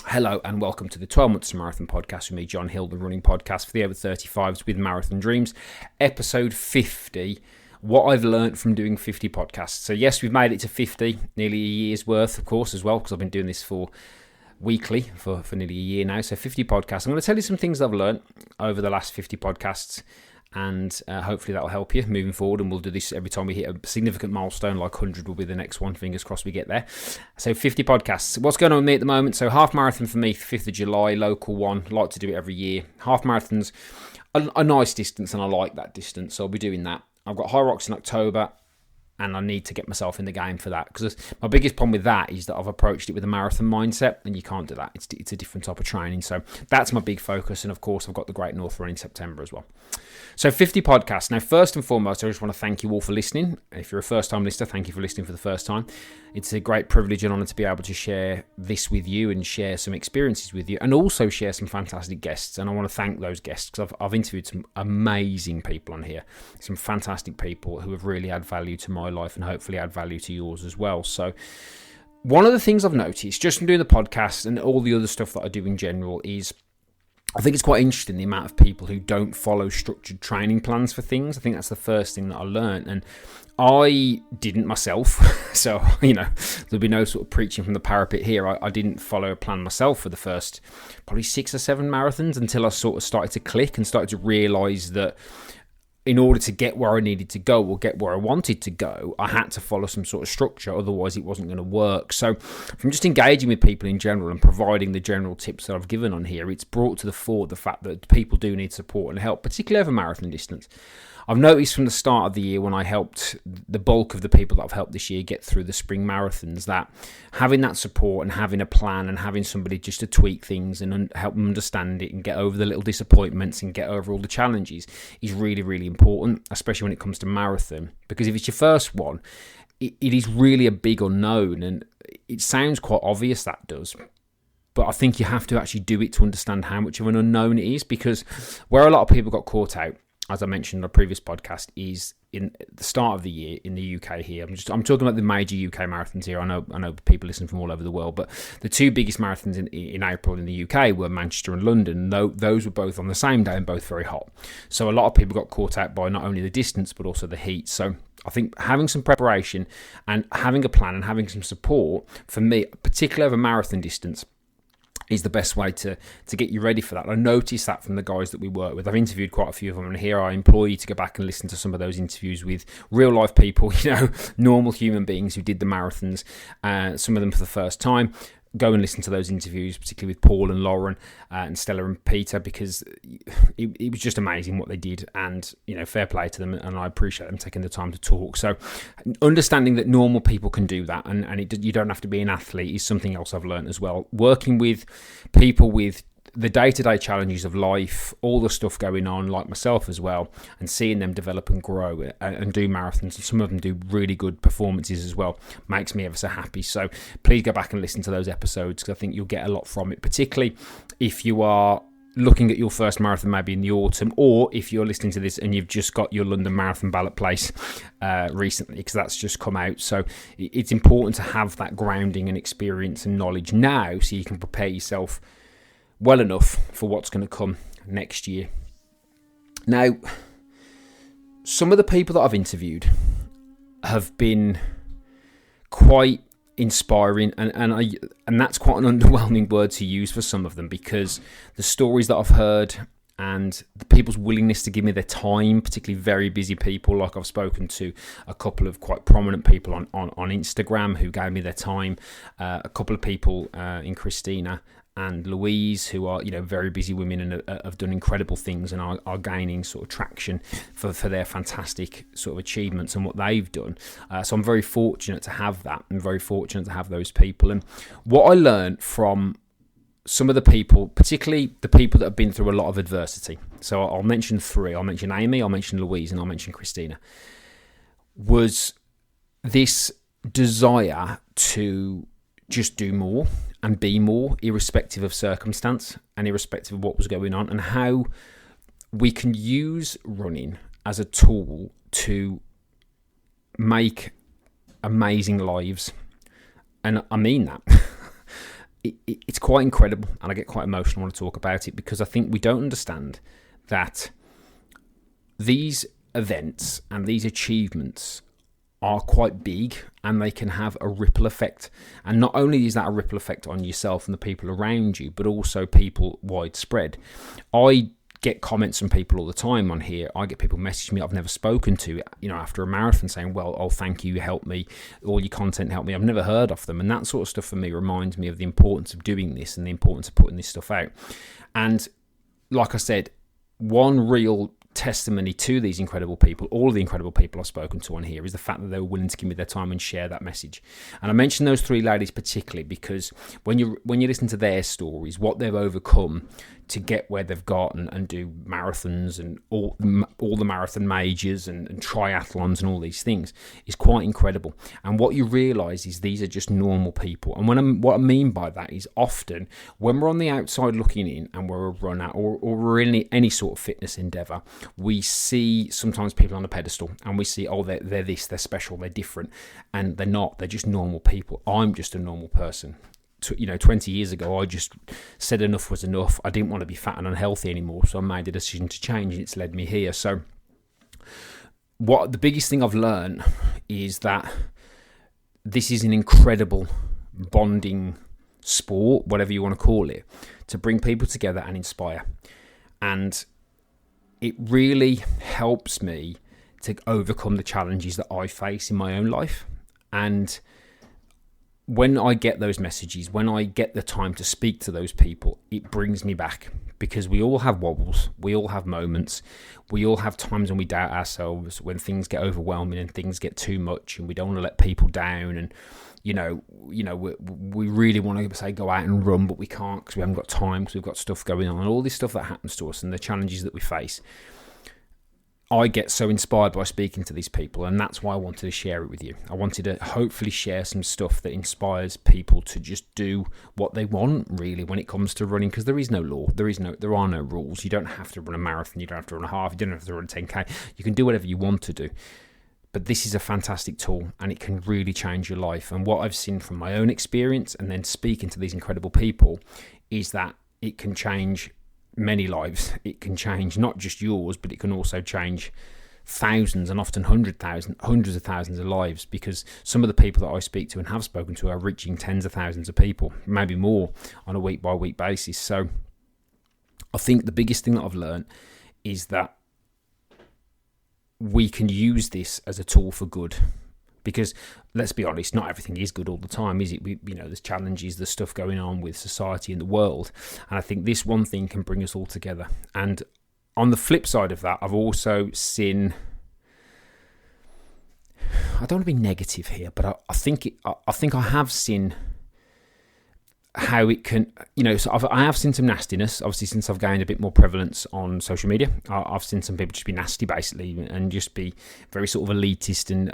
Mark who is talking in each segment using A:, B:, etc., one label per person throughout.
A: Hello and welcome to the 12 Months to Marathon podcast with me, John Hill, the running podcast for the over 35s with Marathon Dreams, episode 50, what I've learned from doing 50 podcasts. So yes, we've made it to 50, nearly a year's worth, of course, as well, because I've been doing this for weekly for nearly a year now. So 50 podcasts. I'm going to tell you some things I've learned over the last 50 podcasts, and hopefully that'll help you moving forward, and we'll do this every time we hit a significant milestone, like 100 will be the next one. Fingers crossed we get there. So 50 podcasts. What's going on with me at the moment? So half marathon for me, 5th of July, local one. Like to do it every year. Half marathons, a nice distance, and I like that distance, so I'll be doing that. I've got High Rocks in October, and I need to get myself in the game for that, because my biggest problem with that is that I've approached it with a marathon mindset, and you can't do that. It's a different type of training, so that's my big focus. And of course, I've got the Great North Run in September as well. So 50 podcasts. Now, first and foremost, I just want to thank you all for listening. If you're a first-time listener, thank you for listening for the first time. It's a great privilege and honour to be able to share this with you and share some experiences with you, and also share some fantastic guests. And I want to thank those guests, because I've interviewed some amazing people on here, some fantastic people who have really added value to my life and hopefully add value to yours as well. So one of the things I've noticed just from doing the podcast and all the other stuff that I do in general is I think it's quite interesting the amount of people who don't follow structured training plans for things. I think that's the first thing that I learned, and I didn't myself. So, there'll be no sort of preaching from the parapet here. I didn't follow a plan myself for the first probably 6 or 7 marathons until I sort of started to click and started to realise that in order to get where I needed to go or get where I wanted to go, I had to follow some sort of structure, otherwise it wasn't going to work. So from just engaging with people in general and providing the general tips that I've given on here, it's brought to the fore the fact that people do need support and help, particularly over marathon distance. I've noticed from the start of the year, when I helped the bulk of the people that I've helped this year get through the spring marathons, that having that support and having a plan and having somebody just to tweak things and help them understand it and get over the little disappointments and get over all the challenges is really, really important, especially when it comes to marathon. Because if it's your first one, it is really a big unknown, and it sounds quite obvious that does. But I think you have to actually do it to understand how much of an unknown it is, because where a lot of people got caught out, as I mentioned in a previous podcast, is in the start of the year in the UK here. I'm talking about the major UK marathons here. I know people listen from all over the world, but the 2 biggest marathons in April in the UK were Manchester and London. Those were both on the same day and both very hot. So a lot of people got caught out by not only the distance but also the heat. So I think having some preparation and having a plan and having some support, for me, particularly over marathon distance, is the best way to get you ready for that. I noticed that from the guys that we work with. I've interviewed quite a few of them, and here I implore you to go back and listen to some of those interviews with real life people, normal human beings who did the marathons, some of them for the first time. Go and listen to those interviews, particularly with Paul and Lauren and Stella and Peter, because it was just amazing what they did, and fair play to them, and I appreciate them taking the time to talk. So understanding that normal people can do that, and you don't have to be an athlete, is something else I've learned as well. Working with people with the day-to-day challenges of life, all the stuff going on, like myself as well, and seeing them develop and grow and do marathons, and some of them do really good performances as well, makes me ever so happy. So please go back and listen to those episodes, because I think you'll get a lot from it, particularly if you are looking at your first marathon maybe in the autumn, or if you're listening to this and you've just got your London Marathon ballot place recently, because that's just come out. So it's important to have that grounding and experience and knowledge now, so you can prepare yourself well enough for what's going to come next year. Now, some of the people that I've interviewed have been quite inspiring, and that's quite an underwhelming word to use for some of them, because the stories that I've heard and the people's willingness to give me their time, particularly very busy people, like I've spoken to a couple of quite prominent people on Instagram who gave me their time, a couple of people in Christina and Louise, who are very busy women and have done incredible things and are gaining sort of traction for their fantastic sort of achievements and what they've done. So I'm very fortunate to have that, and very fortunate to have those people. And what I learned from some of the people, particularly the people that have been through a lot of adversity, so I'll mention 3. I'll mention Amy, I'll mention Louise, and I'll mention Christina, was this desire to just do more and be more, irrespective of circumstance and irrespective of what was going on, and how we can use running as a tool to make amazing lives. And I mean that. it's quite incredible, and I get quite emotional when I talk about it, because I think we don't understand that these events and these achievements are quite big, and they can have a ripple effect. And not only is that a ripple effect on yourself and the people around you, but also people widespread. I get comments from people all the time on here. I get people message me I've never spoken to, after a marathon, saying, well, oh, thank you, help me, all your content helped me. I've never heard of them. And that sort of stuff for me reminds me of the importance of doing this and the importance of putting this stuff out. And like I said, one real testimony to these incredible people, all of the incredible people I've spoken to on here, is the fact that they were willing to give me their time and share that message. And I mention those three ladies particularly because when you listen to their stories, what they've overcome to get where they've got and do marathons and all the marathon majors and triathlons and all these things is quite incredible. And what you realise is these are just normal people. And what I mean by that is often when we're on the outside looking in and we're a runner or we're in any sort of fitness endeavour, we see sometimes people on a pedestal and we see, oh, they're this, they're special, they're different. And they're not. They're just normal people. I'm just a normal person. 20 years ago, I just said enough was enough. I didn't want to be fat and unhealthy anymore, so I made the decision to change, and it's led me here. So the biggest thing I've learned is that this is an incredible bonding sport, whatever you want to call it, to bring people together and inspire. And it really helps me to overcome the challenges that I face in my own life. And when I get those messages, when I get the time to speak to those people, it brings me back, because we all have wobbles, we all have moments, we all have times when we doubt ourselves, when things get overwhelming and things get too much and we don't want to let people down, and we really want to say go out and run, but we can't because we haven't got time, because we've got stuff going on, and all this stuff that happens to us and the challenges that we face. I get so inspired by speaking to these people, and that's why I wanted to share it with you. I wanted to hopefully share some stuff that inspires people to just do what they want, really, when it comes to running, because there is no law, there are no rules. You don't have to run a marathon, you don't have to run a half, you don't have to run a 10K. You can do whatever you want to do. But this is a fantastic tool, and it can really change your life. And what I've seen from my own experience and then speaking to these incredible people is that it can change many lives. It can change not just yours, but it can also change thousands and often hundreds of thousands of lives, because some of the people that I speak to and have spoken to are reaching tens of thousands of people, maybe more, on a week by week basis. So I think the biggest thing that I've learned is that we can use this as a tool for good. Because let's be honest, not everything is good all the time, is it? There's challenges, there's stuff going on with society and the world, and I think this one thing can bring us all together. And on the flip side of that, I've also seen, I don't want to be negative here, but I think I have seen how it can, so I have seen some nastiness, obviously, since I've gained a bit more prevalence on social media. I've seen some people just be nasty, basically, and just be very sort of elitist and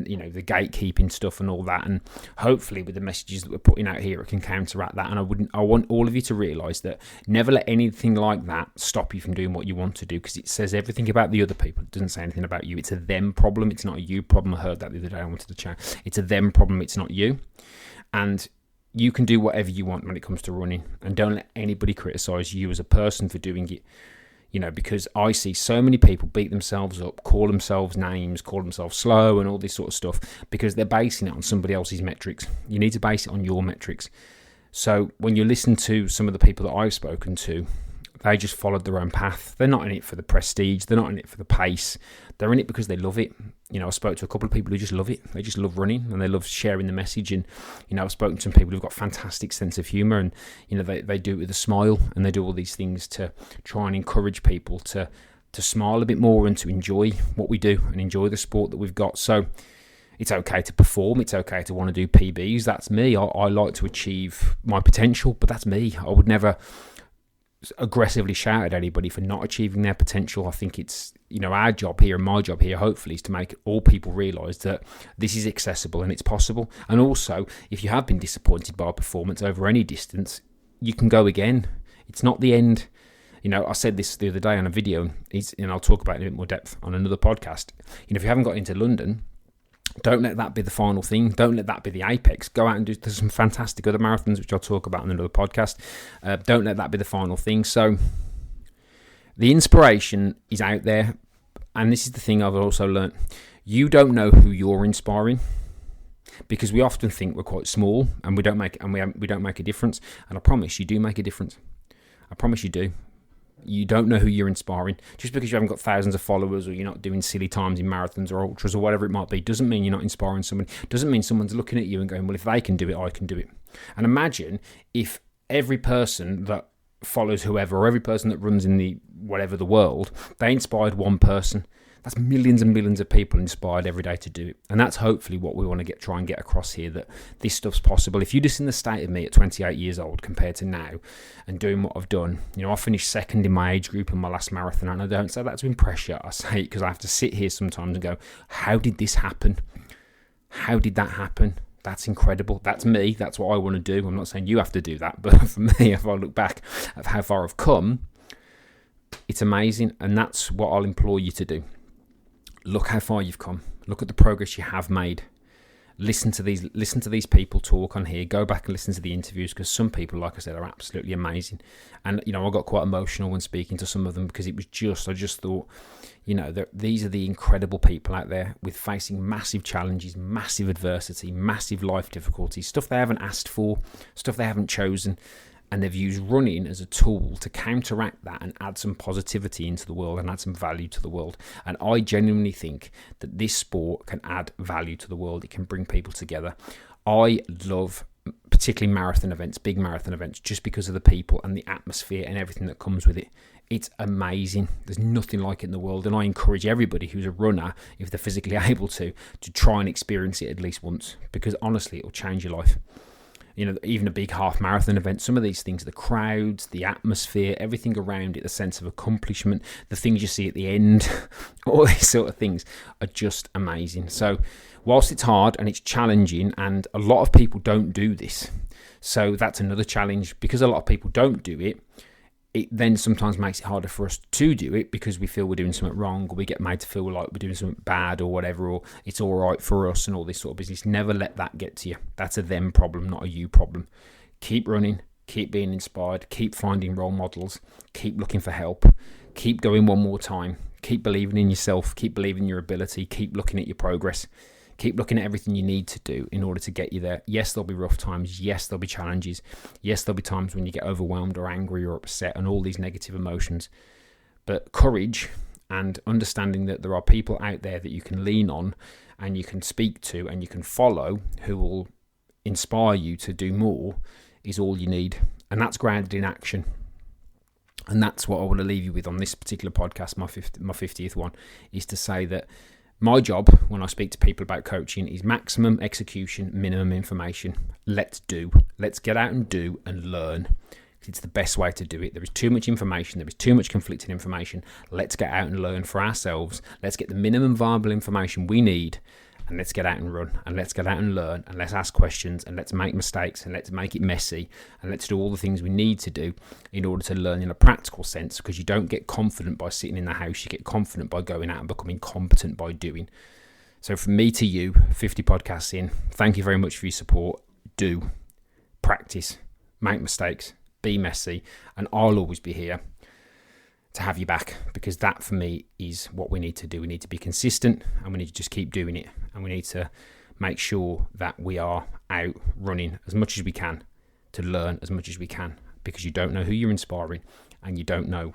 A: the gatekeeping stuff and all that. And hopefully with the messages that we're putting out here, it can counteract that. And I want all of you to realise that never let anything like that stop you from doing what you want to do, because it says everything about the other people. It doesn't say anything about you. It's a them problem. It's not a you problem. I heard that the other day. I wanted to chat. It's a them problem. It's not you. And you can do whatever you want when it comes to running, and don't let anybody criticise you as a person for doing it. Because I see so many people beat themselves up, call themselves names, call themselves slow and all this sort of stuff, because they're basing it on somebody else's metrics. You need to base it on your metrics. So when you listen to some of the people that I've spoken to, they just followed their own path. They're not in it for the prestige. They're not in it for the pace. They're in it because they love it. I spoke to a couple of people who just love it. They just love running and they love sharing the message. And, I've spoken to some people who've got fantastic sense of humour, and, they do it with a smile, and they do all these things to try and encourage people to smile a bit more and to enjoy what we do and enjoy the sport that we've got. So it's okay to perform. It's okay to want to do PBs. That's me. I like to achieve my potential, but that's me. I would never aggressively shout at anybody for not achieving their potential. I think it's our job here, and my job here hopefully, is to make all people realise that this is accessible and it's possible. And also, if you have been disappointed by a performance over any distance, you can go again. It's not the end. I said this the other day on a video, and I'll talk about it in a bit more depth on another podcast. If you haven't got into London, Don't let that be the final thing. Don't let that be the apex. Go out and do. There's some fantastic other marathons, which I'll talk about in another podcast. Don't let that be the final thing. So the inspiration is out there. And this is the thing I've also learned. You don't know who you're inspiring, because we often think we're quite small and we don't make a difference. And I promise you do make a difference. I promise you do. You don't know who you're inspiring. Just because you haven't got thousands of followers, or you're not doing silly times in marathons or ultras or whatever it might be, doesn't mean you're not inspiring someone. Doesn't mean someone's looking at you and going, well, if they can do it, I can do it. And imagine if every person that follows whoever, or every person that runs in the world, they inspired one person. That's millions and millions of people inspired every day to do it. And that's hopefully what we want to try and get across here, that this stuff's possible. If you're just in the state of me at 28 years old compared to now and doing what I've done, I finished second in my age group in my last marathon, and I don't say that to impress you. I say it because I have to sit here sometimes and go, how did this happen? How did that happen? That's incredible. That's me. That's what I want to do. I'm not saying you have to do that, but for me, if I look back at how far I've come, it's amazing. And that's what I'll implore you to do. Look how far you've come. Look at the progress you have made. Listen to these people talk on here. Go back and listen to the interviews, because some people, like I said, are absolutely amazing. And I got quite emotional when speaking to some of them, because I just thought, these are the incredible people out there with facing massive challenges, massive adversity, massive life difficulties, stuff they haven't asked for, stuff they haven't chosen. And they've used running as a tool to counteract that and add some positivity into the world and add some value to the world. And I genuinely think that this sport can add value to the world. It can bring people together. I love particularly marathon events, big marathon events, just because of the people and the atmosphere and everything that comes with it. It's amazing. There's nothing like it in the world. And I encourage everybody who's a runner, if they're physically able to try and experience it at least once, because honestly, it'll change your life. Even a big half marathon event, some of these things, the crowds, the atmosphere, everything around it, the sense of accomplishment, the things you see at the end, all these sort of things are just amazing. So whilst it's hard and it's challenging, and a lot of people don't do this, so that's another challenge, because a lot of people don't do it, it then sometimes makes it harder for us to do it, because we feel we're doing something wrong, or we get made to feel like we're doing something bad or whatever, or it's all right for us and all this sort of business. Never let that get to you. That's a them problem, not a you problem. Keep running, keep being inspired, keep finding role models, keep looking for help, keep going one more time, keep believing in yourself, keep believing in your ability, keep looking at your progress. Keep looking at everything you need to do in order to get you there. Yes, there'll be rough times. Yes, there'll be challenges. Yes, there'll be times when you get overwhelmed or angry or upset and all these negative emotions. But courage and understanding that there are people out there that you can lean on and you can speak to and you can follow who will inspire you to do more is all you need. And that's grounded in action. And that's what I want to leave you with on this particular podcast, my 50th one, is to say that my job when I speak to people about coaching is maximum execution, minimum information. Let's do. Let's get out and do and learn. It's the best way to do it. There is too much information. There is too much conflicting information. Let's get out and learn for ourselves. Let's get the minimum viable information we need, and let's get out and run, and let's get out and learn, and let's ask questions, and let's make mistakes, and let's make it messy, and let's do all the things we need to do in order to learn in a practical sense, because you don't get confident by sitting in the house. You get confident by going out and becoming competent by doing. So from me to you, 50 podcasts in, thank you very much for your support. Do, practice, make mistakes, be messy, and I'll always be here to have you back, because that for me is what we need to do. We need to be consistent, and we need to just keep doing it, and we need to make sure that we are out running as much as we can to learn as much as we can, because you don't know who you're inspiring and you don't know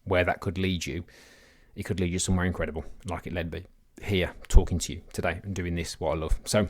A: where that could lead you. It could lead you somewhere incredible, like it led me here talking to you today and doing this, what I love. So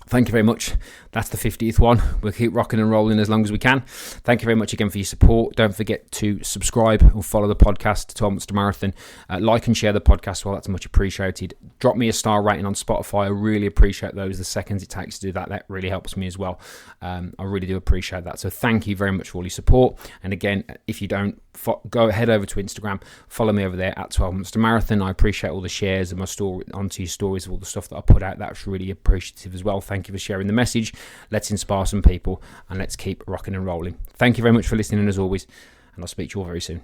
A: thank you very much. That's the 50th one. We'll keep rocking and rolling as long as we can. Thank you very much again for your support. Don't forget to subscribe or follow the podcast, 12 Months to Marathon. Like and share the podcast. Well, that's much appreciated. Drop me a star rating on Spotify. I really appreciate those. The seconds it takes to do that, that really helps me as well. I really do appreciate that. So thank you very much for all your support. And again, if you don't, go head over to Instagram. Follow me over there at 12 Months to Marathon. I appreciate all the shares of my story onto your stories of all the stuff that I put out. That's really appreciative as well. Thank you for sharing the message. Let's inspire some people and let's keep rocking and rolling. Thank you very much for listening as always, and I'll speak to you all very soon.